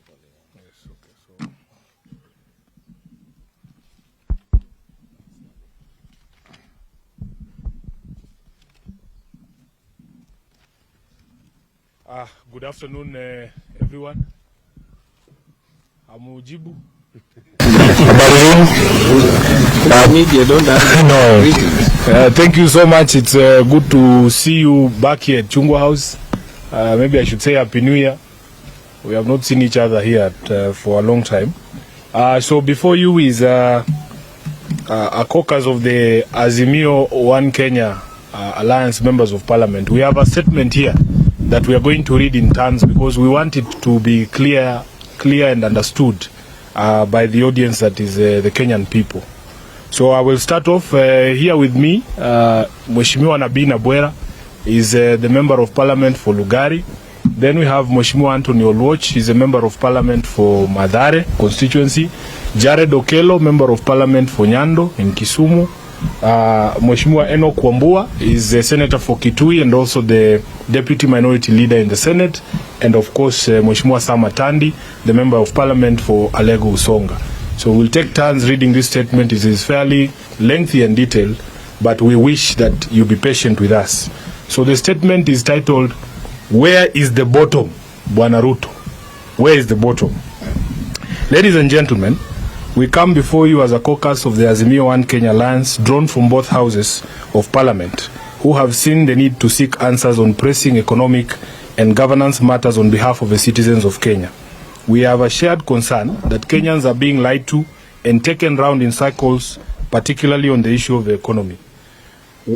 Yes, okay, so. Good afternoon, everyone. Amujibu. Thank you so much. It's good to see you back here at Chungwa House. Maybe I should say Happy New Year. We have not seen each other here for a long time. So before you is a caucus of the Azimio One Kenya Alliance members of Parliament. We have a statement here that we are going to read in turns because we want it to be clear and understood by the audience that is the Kenyan people. So I will start off here with me. Mheshimiwa Nabina Bwera is the member of Parliament for Lugari. Then we have Mheshimiwa Anthony Olwoch, he's a member of Parliament for Mathare constituency. Jared Okello, member of Parliament for Nyando in Kisumu. Mheshimiwa Enoch Wambua is a senator for Kitui and also the deputy minority leader in the Senate. And of course, Mheshimiwa Sama Tandi, the member of Parliament for Alego Usonga. So we'll take turns reading this statement. It is fairly lengthy and detailed, but we wish that you be patient with us. So the statement is titled, "Where is the bottom, Bwana Ruto? Where is the bottom?" Ladies and gentlemen, we come before you as a caucus of the Azimio One Kenya Alliance, drawn from both houses of Parliament, who have seen the need to seek answers on pressing economic and governance matters on behalf of the citizens of Kenya. We have a shared concern that Kenyans are being lied to and taken round in circles, particularly on the issue of the economy.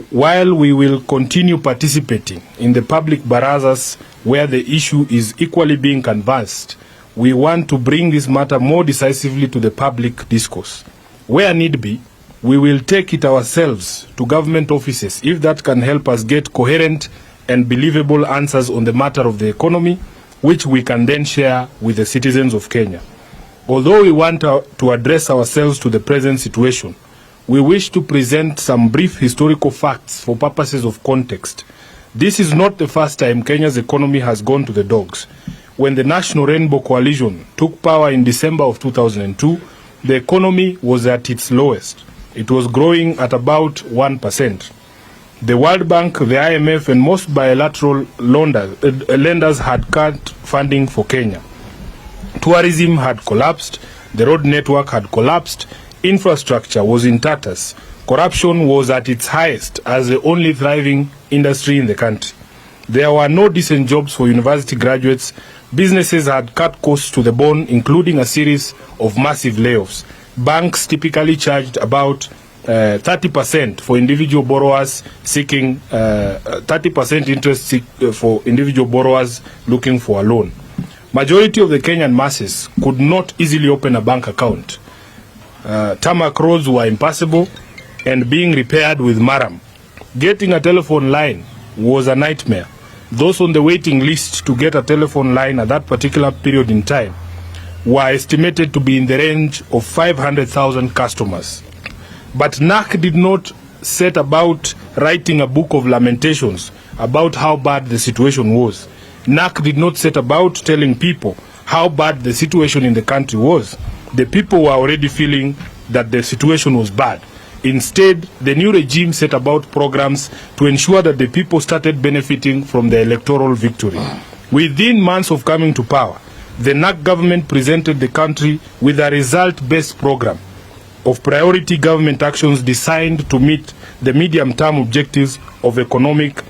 While we will continue participating in the public barazas where the issue is equally being canvassed, we want to bring this matter more decisively to the public discourse. Where need be, we will take it ourselves to government offices if that can help us get coherent and believable answers on the matter of the economy, which we can then share with the citizens of Kenya. Although we want to address ourselves to the present situation, we wish to present some brief historical facts for purposes of context. This is not the first time Kenya's economy has gone to the dogs. When the National Rainbow Coalition took power in December of 2002, the economy was at its lowest. It was growing at about 1%. The World Bank, the IMF, and most bilateral lenders had cut funding for Kenya. Tourism had collapsed, the road network had collapsed, infrastructure was in tatters, corruption was at its highest as the only thriving industry in the country. There were no decent jobs for university graduates, businesses had cut costs to the bone, including a series of massive layoffs. Banks typically charged about 30% for individual borrowers seeking 30% interest for individual borrowers looking for a loan. Majority of the Kenyan masses could not easily open a bank account. Tarmac roads were impassable and being repaired with maram. Getting a telephone line was a nightmare. Those on the waiting list to get a telephone line at that particular period in time were estimated to be in the range of 500,000 customers. But NAC did not set about writing a book of lamentations about how bad the situation was. NAC did not set about telling people how bad the situation in the country was. The people were already feeling that the situation was bad. Instead, the new regime set about programs to ensure that the people started benefiting from the electoral victory. Within months of coming to power, the NAC government presented the country with a result-based program of priority government actions designed to meet the medium-term objectives of economic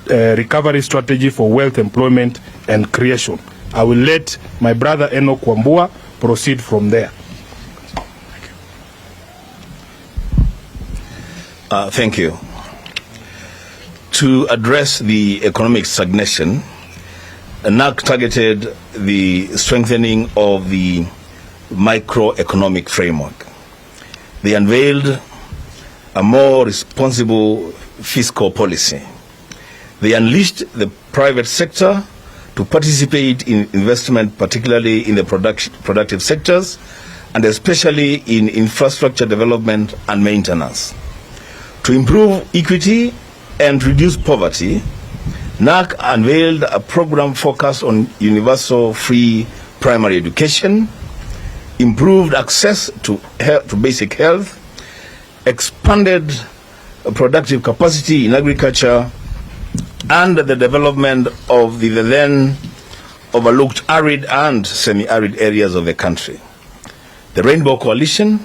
recovery strategy for wealth, employment, and creation. I will let my brother Enoch Wambua proceed from there. Thank you. To address the economic stagnation, NAC targeted the strengthening of the microeconomic framework. They unveiled a more responsible fiscal policy. They unleashed the private sector to participate in investment, particularly in the productive sectors, and especially in infrastructure development and maintenance. To improve equity and reduce poverty, NAC unveiled a program focused on universal free primary education, improved access to basic health, expanded productive capacity in agriculture, and the development of the then overlooked arid and semi-arid areas of the country. The Rainbow Coalition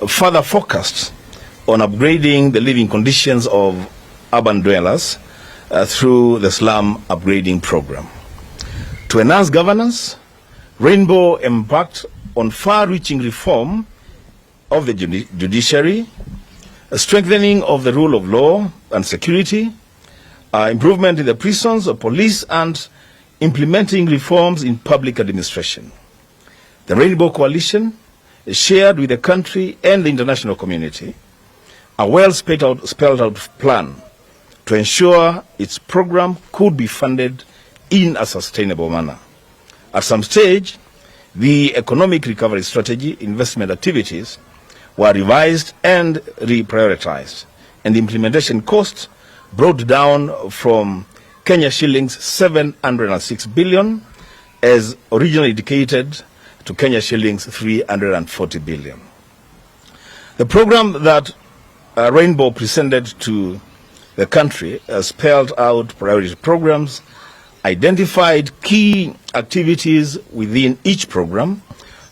further focused on upgrading the living conditions of urban dwellers through the slum upgrading program. To enhance governance, Rainbow embarked on far-reaching reform of the judiciary, a strengthening of the rule of law and security, improvement in the prisons, police, and implementing reforms in public administration. The Rainbow Coalition shared with the country and the international community a well-spelled out plan to ensure its program could be funded in a sustainable manner. At some stage, the economic recovery strategy investment activities were revised and reprioritized, and the implementation cost brought down from Kenya shillings 706 billion as originally indicated to Kenya shillings 340 billion. The program that Rainbow presented to the country spelled out priority programs, identified key activities within each program,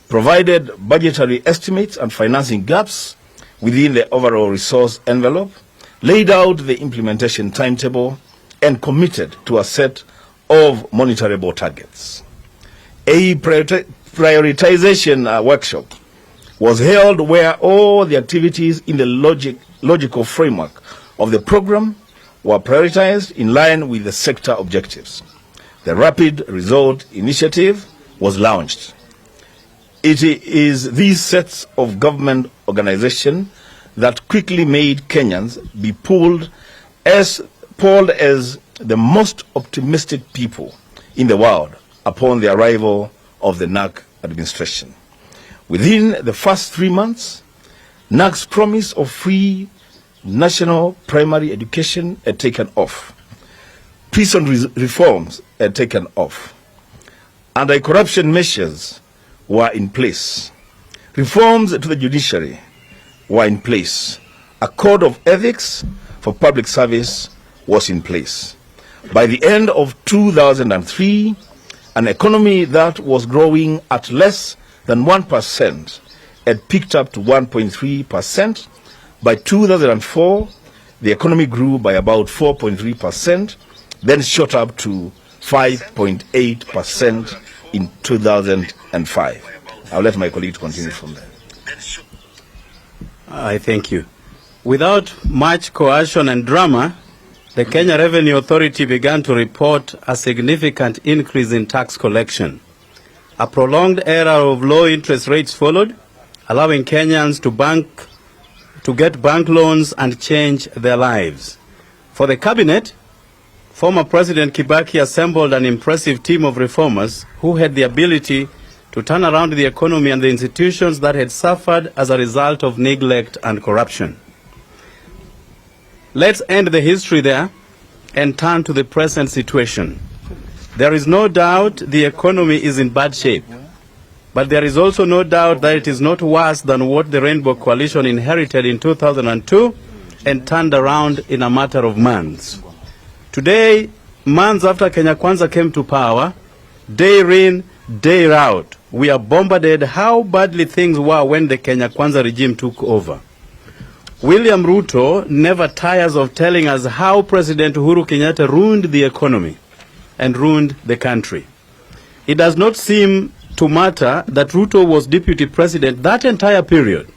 provided budgetary estimates and financing gaps within the overall resource envelope, laid out the implementation timetable, and committed to a set of monitorable targets. A prioritization workshop was held where all the activities in the logical framework of the program were prioritized in line with the sector objectives. The Rapid Result Initiative was launched. It is these sets of government organization that quickly made Kenyans be polled as the most optimistic people in the world upon the arrival of the NAC administration. Within the first 3 months, NAC's promise of free national primary education had taken off. Prison reforms had taken off. Anti-corruption measures were in place. Reforms to the judiciary were in place. A code of ethics for public service was in place. By the end of 2003, an economy that was growing at less than 1% had picked up to 1.3%. By 2004, the economy grew by about 4.3%, then shot up to 5.8% in 2005. I'll let my colleague continue from there. I thank you. Without much coercion and drama, the Kenya Revenue Authority began to report a significant increase in tax collection. A prolonged era of low interest rates followed, allowing Kenyans to get bank loans and change their lives. For the cabinet, former President Kibaki assembled an impressive team of reformers who had the ability to turn around the economy and the institutions that had suffered as a result of neglect and corruption. Let's end the history there and turn to the present situation. There is no doubt the economy is in bad shape, but there is also no doubt that it is not worse than what the Rainbow Coalition inherited in 2002 and turned around in a matter of months. Today, months after Kenya Kwanza came to power, day in, day out, we are bombarded how badly things were when the Kenya Kwanza regime took over. William Ruto never tires of telling us how President Uhuru Kenyatta ruined the economy and ruined the country. It does not seem to matter that Ruto was deputy president that entire period.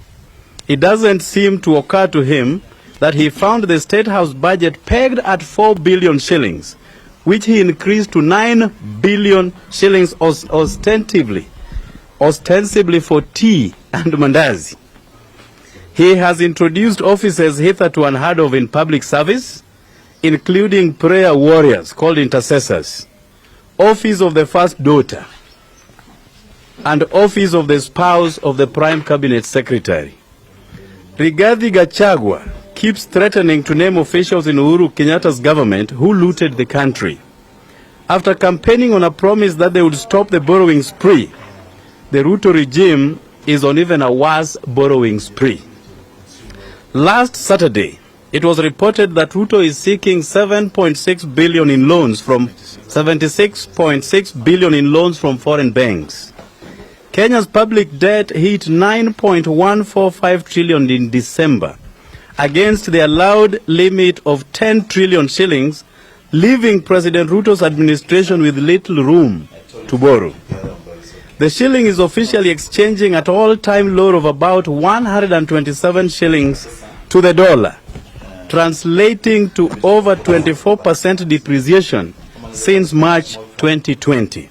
It doesn't seem to occur to him that he found the State House budget pegged at 4 billion shillings, which he increased to 9 billion shillings ostensibly for tea and mandazi. He has introduced offices hitherto unheard of in public service, including prayer warriors called intercessors, office of the first daughter, and office of the spouse of the Prime Cabinet Secretary. Rigathi Gachagua keeps threatening to name officials in Uhuru Kenyatta's government who looted the country. After campaigning on a promise that they would stop the borrowing spree, the Ruto regime is on even a worse borrowing spree. Last Saturday, it was reported that Ruto is seeking 7.6 billion in loans from 76.6 billion in loans from foreign banks. Kenya's public debt hit 9.145 trillion in December, against the allowed limit of 10 trillion shillings, leaving President Ruto's administration with little room to borrow. The shilling is officially exchanging at all-time low of about 127 shillings to the dollar, translating to over 24% depreciation since March 2020.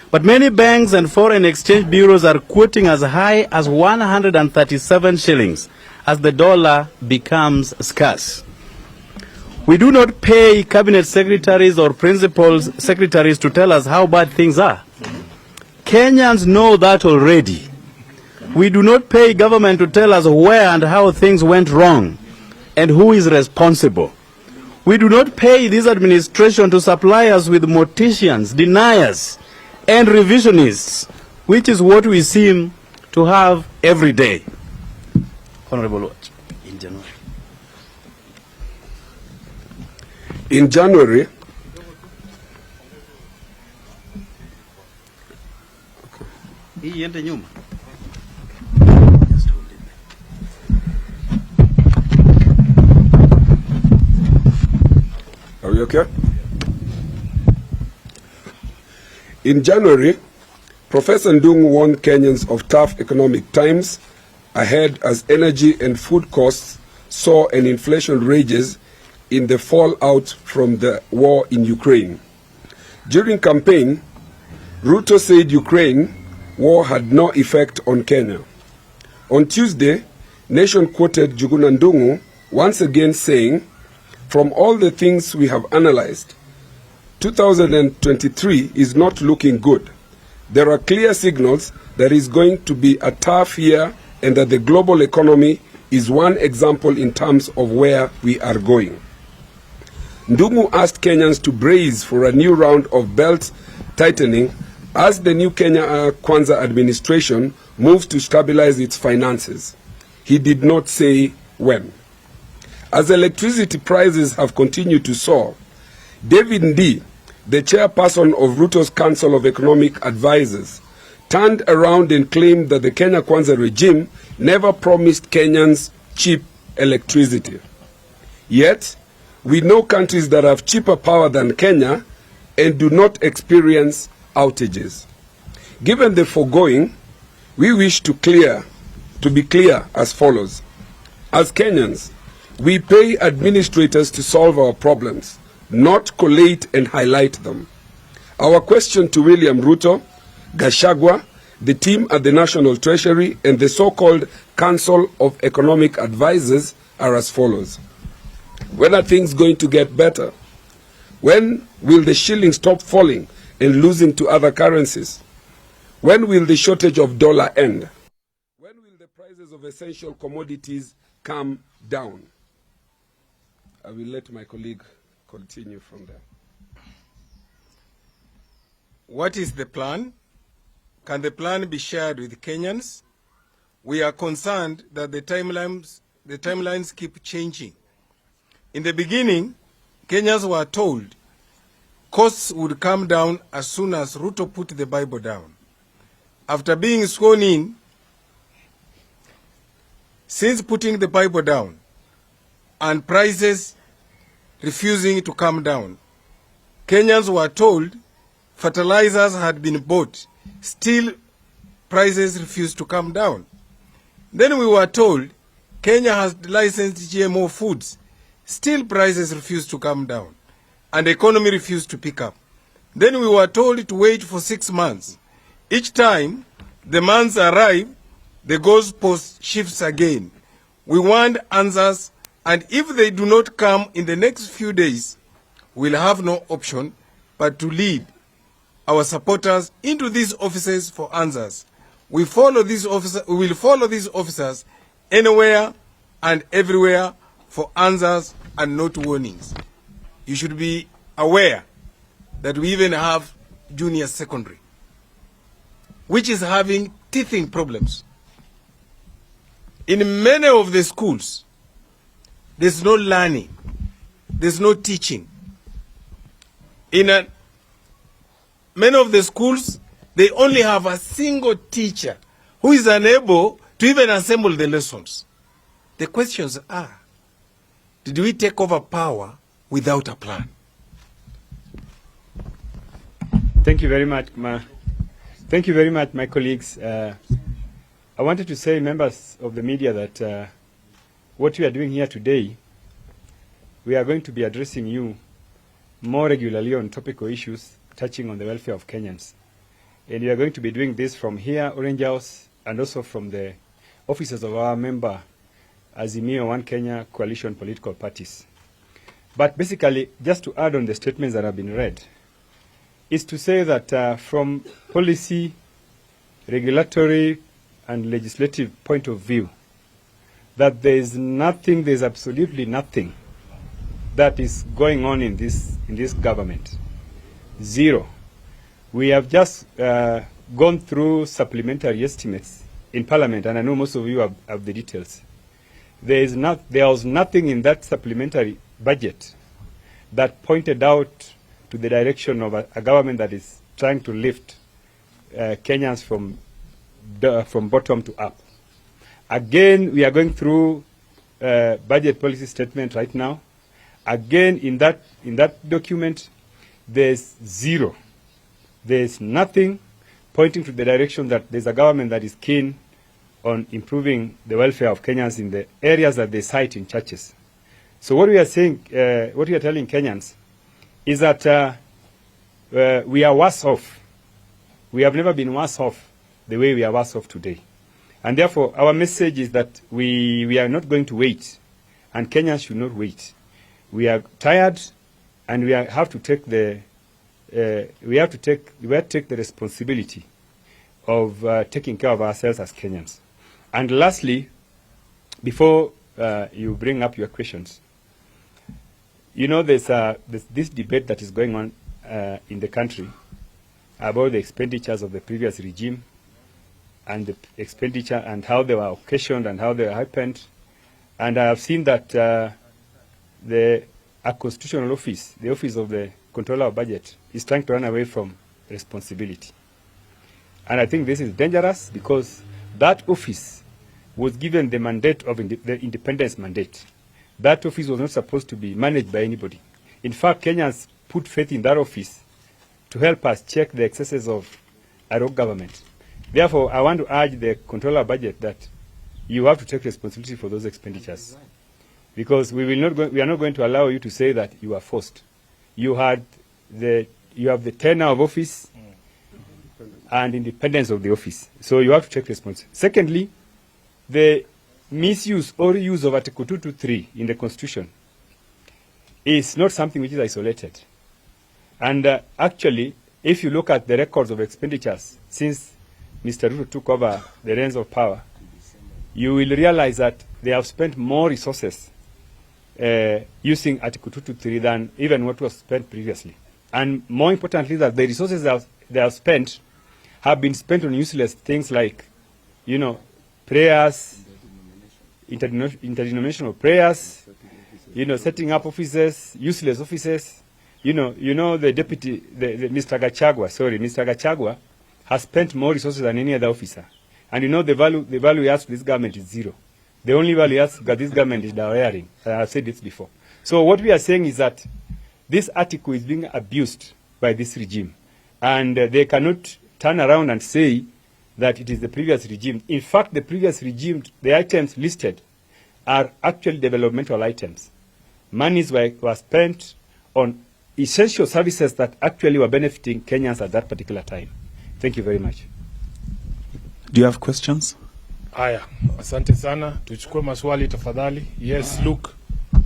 But many banks and foreign exchange bureaus are quoting as high as 137 shillings as the dollar becomes scarce. We do not pay cabinet secretaries or principal secretaries to tell us how bad things are. Kenyans know that already. We do not pay government to tell us where and how things went wrong and who is responsible. We do not pay this administration to supply us with morticians, deniers, and revisionists, which is what we seem to have every day. Honorable Watch, in January. In January, are we okay? In January, Professor Ndungu warned Kenyans of tough economic times ahead as energy and food costs soar and inflation rages in the fallout from the war in Ukraine. During campaign, Ruto said Ukraine war had no effect on Kenya. On Tuesday, Nation quoted Njuguna Ndungu once again saying, "From all the things we have analyzed, 2023 is not looking good. There are clear signals that it's going to be a tough year and that the global economy is one example in terms of where we are going." Ndungu asked Kenyans to brace for a new round of belt tightening as the new Kenya Kwanza administration moves to stabilize its finances. He did not say when. As electricity prices have continued to soar, David Ndii, the chairperson of Ruto's Council of Economic Advisers, turned around and claimed that the Kenya Kwanza regime never promised Kenyans cheap electricity. Yet, we know countries that have cheaper power than Kenya and do not experience outages. Given the foregoing, we wish to be clear as follows. As Kenyans, we pay administrators to solve our problems, not collate and highlight them. Our question to William Ruto, Gachagua, the team at the National Treasury, and the so-called Council of Economic Advisers are as follows. When are things going to get better? When will the shilling stop falling and losing to other currencies? When will the shortage of dollar end? When will the prices of essential commodities come down? I will let my colleague continue from there. What is the plan? Can the plan be shared with Kenyans? We are concerned that the timelines keep changing. In the beginning, Kenyans were told costs would come down as soon as Ruto put the Bible down. After being sworn in, since putting the Bible down and prices refusing to come down, Kenyans were told fertilizers had been bought, still prices refused to come down. Then we were told Kenya has licensed GMO foods, still prices refused to come down, and the economy refused to pick up. Then we were told to wait for 6 months. Each time the months arrive, the goalpost shifts again. We want answers, and if they do not come in the next few days, we'll have no option but to lead our supporters into these offices for answers. We will follow these officers anywhere and everywhere for answers and not warnings. You should be aware that we even have junior secondary, which is having teething problems. In many of the schools, there's no learning, there's no teaching. In many of the schools, they only have a single teacher who is unable to even assemble the lessons. The questions are, did we take over power without a plan? Thank you very much, Thank you very much, my colleagues. I wanted to say, members of the media, that what we are doing here today, we are going to be addressing you more regularly on topical issues touching on the welfare of Kenyans. And we are going to be doing this from here, Orange House, and also from the offices of our member, Azimio, One Kenya coalition political parties. But basically, just to add on the statements that have been read, is to say that from policy, regulatory, and legislative point of view, that there is nothing, there is absolutely nothing that is going on in this government. Zero. We have just gone through supplementary estimates in Parliament, and I know most of you have the details. There was nothing in that supplementary budget that pointed out to the direction of a government that is trying to lift Kenyans from bottom to up. Again, we are going through budget policy statement right now. Again, in that document, there's zero. There's nothing pointing to the direction that there's a government that is keen on improving the welfare of Kenyans in the areas that they cite in churches. So what we are saying, what we are telling Kenyans, is that we are worse off. We have never been worse off the way we are worse off today. And therefore, our message is that we are not going to wait, and Kenyans should not wait. We are tired, and we have to take the responsibility of taking care of ourselves as Kenyans. And lastly, before you bring up your questions, you know, there's this debate that is going on in the country about the expenditures of the previous regime and the expenditure and how they were occasioned and how they happened. And I have seen that a constitutional office, the office of the Controller of Budget, is trying to run away from responsibility. And I think this is dangerous because that office was given the mandate of the independence mandate. That office was not supposed to be managed by anybody. In fact, Kenyans put faith in that office to help us check the excesses of our government. Therefore, I want to urge the Controller of Budget that you have to take responsibility for those expenditures, because we are not going to allow you to say that you are forced. You have the tenure of office and independence of the office, so you have to take responsibility. Secondly, the misuse or use of Article 223 in the Constitution is not something which is isolated. And actually, if you look at the records of expenditures since Mr. Ruto took over the reins of power, you will realize that they have spent more resources using Article 223 than even what was spent previously. And more importantly, that the resources they have spent have been spent on useless things like, you know, prayers, interdenominational prayers, you know, setting up offices, useless offices. You know, the deputy, Mr. Gachagua has spent more resources than any other officer. And you know, the value he has to this government is zero. The only value he has to this government is dowering. I've said this before. So what we are saying is that this article is being abused by this regime. And they cannot turn around and say that it is the previous regime. In fact, the previous regime, the items listed are actually developmental items. Monies were spent on essential services that actually were benefiting Kenyans at that particular time. Thank you very much. Do you have questions? Aya, asante sana. Tuchukue maswali tafadhali. Yes, Luke.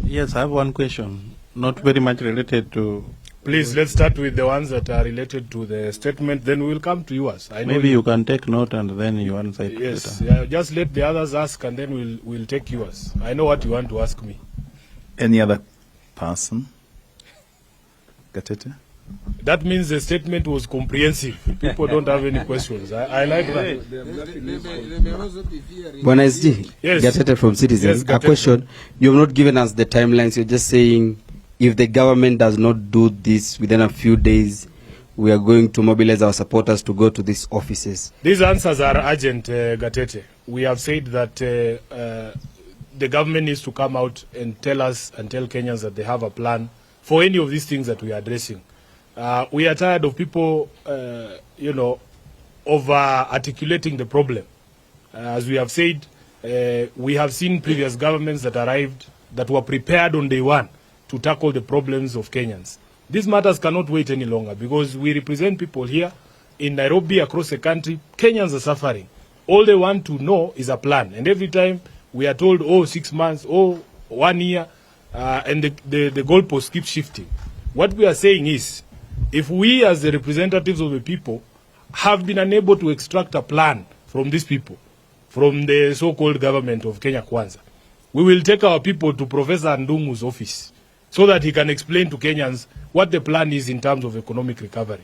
Yes, I have one question, not very much related to... Please, let's start with the ones that are related to the statement, then we will come to yours. I know Maybe you can take note and then you answer it yes, later. yeah, just let the others ask and then we'll take yours. I know what you want to ask me. Any other person? Gatete? That means the statement was comprehensive. People don't have any questions. I like that. Bwana SG, Yes. Gatete from Citizen. Yes, A Gatete. question. You have not given us the timelines. You're just saying if the government does not do this within a few days, we are going to mobilize our supporters to go to these offices. These answers are urgent, Gatete. We have said that the government needs to come out and tell us and tell Kenyans that they have a plan for any of these things that we are addressing. We are tired of people, over-articulating the problem. As we have said, we have seen previous governments that arrived that were prepared on day one to tackle the problems of Kenyans. These matters cannot wait any longer because we represent people here in Nairobi, across the country. Kenyans are suffering. All they want to know is a plan. And every time we are told, 6 months, 1 year, and the goalposts keep shifting. What we are saying is, if we as the representatives of the people have been unable to extract a plan from these people, from the so-called government of Kenya Kwanza, we will take our people to Professor Ndungu's office so that he can explain to Kenyans what the plan is in terms of economic recovery.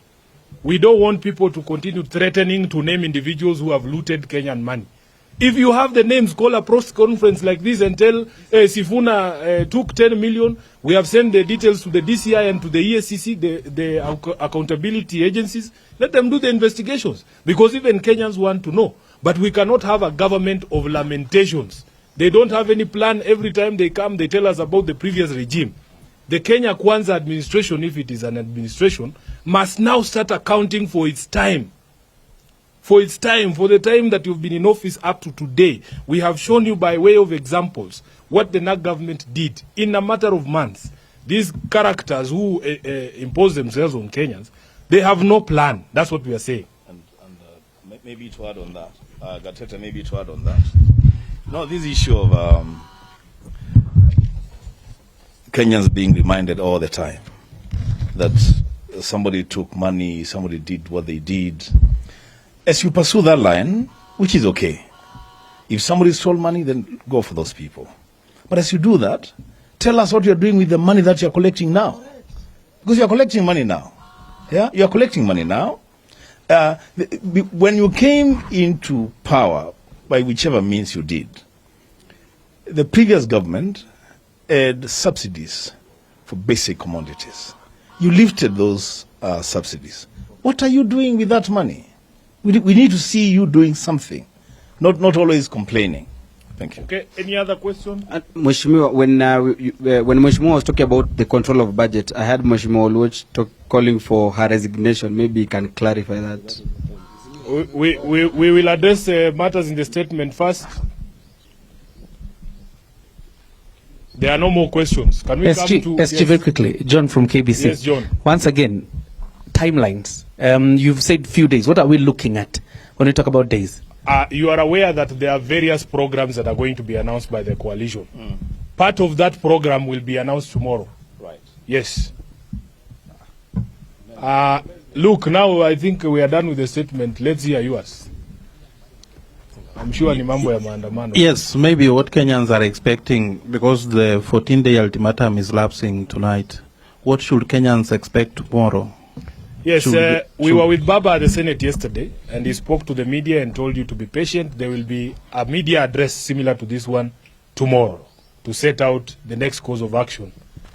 We don't want people to continue threatening to name individuals who have looted Kenyan money. If you have the names, call a press conference like this and tell Sifuna took 10 million. We have sent the details to the DCI and to the ESCC, the accountability agencies. Let them do the investigations because even Kenyans want to know. But we cannot have a government of lamentations. They don't have any plan. Every time they come, they tell us about the previous regime. The Kenya Kwanza administration, if it is an administration, must now start accounting for its time. For its time, for the time that you've been in office up to today. We have shown you by way of examples what the NAC government did in a matter of months. These characters who impose themselves on Kenyans, they have no plan. That's what we are saying. And maybe to add on that, Gatete, maybe to add on that. No, this issue of Kenyans being reminded all the time that somebody took money, somebody did what they did. As you pursue that line, which is okay. If somebody stole money, then go for those people. But as you do that, tell us what you're doing with the money that you're collecting now. Because you're collecting money now. Yeah, you're collecting money now. When you came into power, by whichever means you did, the previous government had subsidies for basic commodities. You lifted those subsidies. What are you doing with that money? We need to see you doing something, not always complaining. Thank you. Okay, any other question? Mheshimiwa, when Mheshimiwa was talking about the control of budget, I had Mheshimiwa Oluoch calling for her resignation. Maybe he can clarify that. We will address matters in the statement first. There are no more questions. Can we come to... SG, very quickly. John from KBC. Yes, John. Once again, timelines. You've said few days. What are we looking at when we talk about days? You are aware that there are various programs that are going to be announced by the coalition. Part of that program will be announced tomorrow. Right. Yes. Look, now I think we are done with the statement. Let's hear yours. I'm sure ni mambo ya maandamano. Yes, maybe what Kenyans are expecting, because the 14-day ultimatum is lapsing tonight, what should Kenyans expect tomorrow? Yes, we were with Baba at the Senate yesterday, and he spoke to the media and told you to be patient. There will be a media address similar to this one tomorrow to set out the next course of action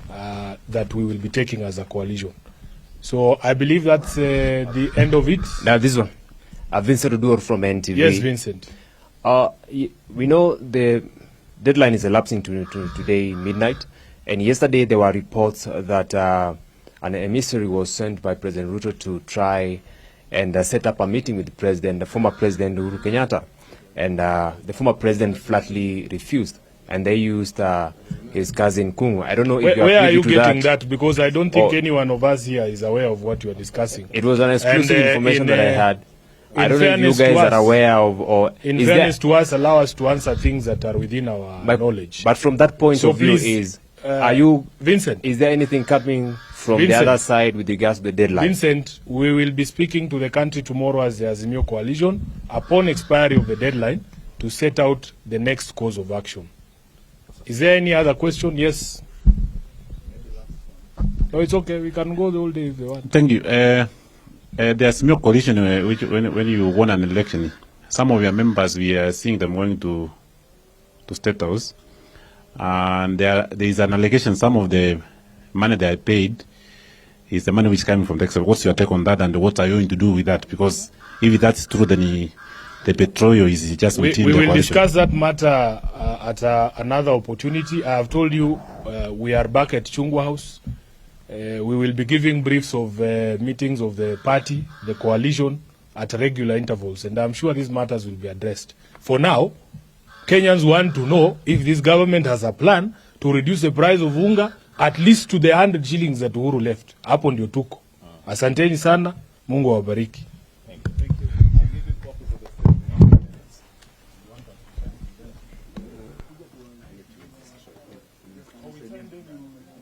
that we will be taking as a coalition. So I believe that's the end of it. Now this one, Vincent Odur from NTV. Yes, Vincent. We know the deadline is elapsing to today midnight, and yesterday there were reports that an emissary was sent by President Ruto to try and set up a meeting with the former President Uhuru Kenyatta, and the former president flatly refused, and they used his cousin Kungu. I don't know if where are you getting that, because I don't think any one of us here is aware of what you are discussing. It was an exclusive information that I had. I don't know if you guys are aware of, or in fairness to us, allow us to answer things that are within our knowledge. But from that point of view, are you, Vincent? Is there anything coming from the other side with regards to the deadline? Vincent, we will be speaking to the country tomorrow as the Azimio coalition upon expiry of the deadline to set out the next course of action. Is there any other question? Yes. No, it's okay. We can go the whole day if they want. Thank you. There's no coalition which when you won an election, some of your members, we are seeing them going to State House, and there is an allegation some of the money they are paid is the money which is coming from the external. What's your take on that, and what are you going to do with that? Because if that's true, then the petrol is just within the coalition. We will discuss that matter at another opportunity. I have told you we are back at Chungwa House. We will be giving briefs of meetings of the party, the coalition, at regular intervals, and I'm sure these matters will be addressed. For now, Kenyans want to know if this government has a plan to reduce the price of unga at least to the 100 shillings that Uhuru left. Hapo ndio tuko. Asanteni sana. Mungu awabariki. Thank you.